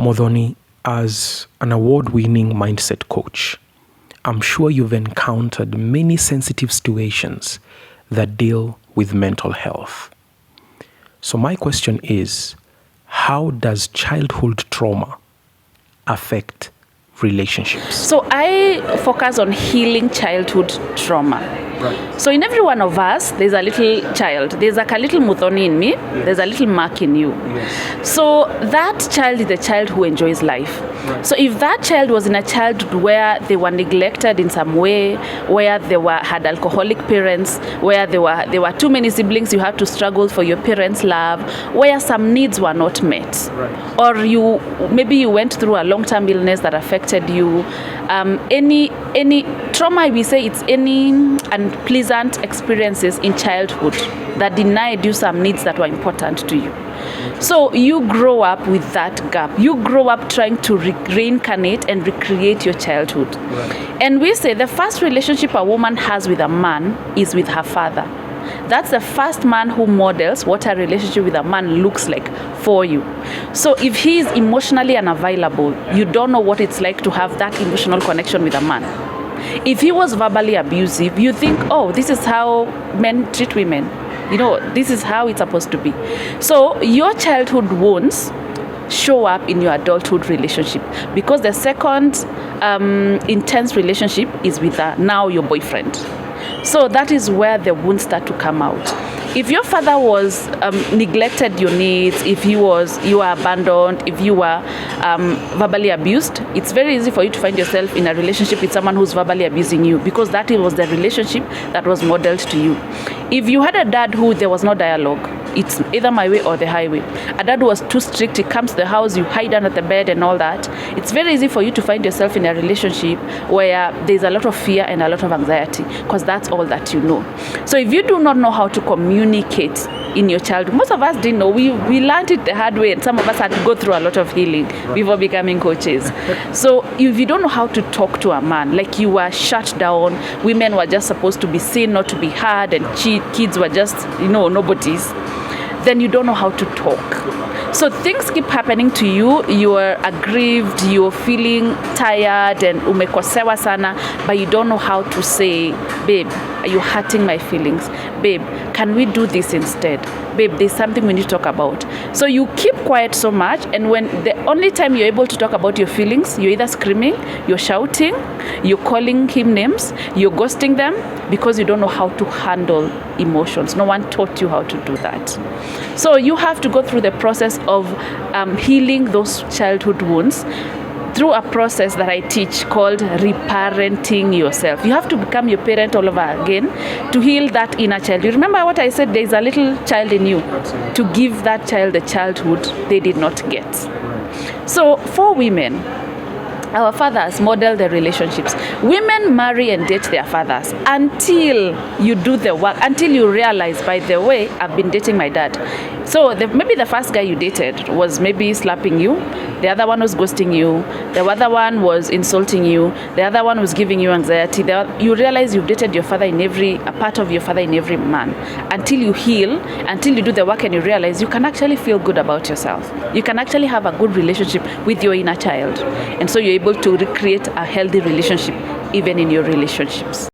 Modoni, as an award-winning mindset coach, I'm sure you've encountered many sensitive situations that deal with mental health. So my question is, how does childhood trauma affect relationships? So I focus on healing childhood trauma. Right. So in every one of us, there's a little child. There's like a little Muthoni in me. Yes. There's a little Mark in you. Yes. So that child is a child who enjoys life. Right. So if that child was in a childhood where they were neglected in some way, where they had alcoholic parents, where there were too many siblings, you had to struggle for your parents' love, where some needs were not met, Right. or maybe you went through a long-term illness that affected you. Any trauma, we say it's any unpleasant experiences in childhood that denied you some needs that were important to you. So you grow up with that gap. You grow up trying to reincarnate and recreate your childhood. Right. And we say the first relationship a woman has with a man is with her father. That's the first man who models what a relationship with a man looks like for you. So if he is emotionally unavailable, you don't know what it's like to have that emotional connection with a man. If he was verbally abusive, you think, oh, this is how men treat women. This is how it's supposed to be. So your childhood wounds show up in your adulthood relationship, because the second intense relationship is with now your boyfriend. So that is where the wounds start to come out. If your father was neglected your needs, if you were abandoned, if you were verbally abused, it's very easy for you to find yourself in a relationship with someone who's verbally abusing you, because that was the relationship that was modeled to you. If you had a dad who there was no dialogue, it's either my way or the highway. A dad who was too strict, he comes to the house, you hide under the bed and all that. It's very easy for you to find yourself in a relationship where there's a lot of fear and a lot of anxiety, because that's all that you know. So if you do not know how to communicate in your childhood, most of us didn't know. We learned it the hard way, and some of us had to go through a lot of healing before becoming coaches. So if you don't know how to talk to a man, like you were shut down, women were just supposed to be seen, not to be heard, and kids were just, nobodies, then you don't know how to talk. So things keep happening to you. You are aggrieved, you're feeling tired and umekosewa sana, but you don't know how to say, babe, are you hurting my feelings? Babe, can we do this instead? Babe, there's something we need to talk about. So you keep quiet so much, and when the only time you're able to talk about your feelings, you're either screaming, you're shouting, you're calling him names, you're ghosting them, because you don't know how to handle emotions. No one taught you how to do that. So you have to go through the process of healing those childhood wounds through a process that I teach called reparenting yourself. You have to become your parent all over again to heal that inner child. You remember what I said? There's a little child in you. Absolutely. To give that child the childhood they did not get. Right. So for women, our fathers model the relationships. Women marry and date their fathers until you do the work, until you realize, by the way, I've been dating my dad. So maybe the first guy you dated was maybe slapping you, the other one was ghosting you, the other one was insulting you, the other one was giving you anxiety. You realize you've dated your father a part of your father in every man. Until you heal, until you do the work and you realize you can actually feel good about yourself. You can actually have a good relationship with your inner child. And so you're able to recreate a healthy relationship even in your relationships.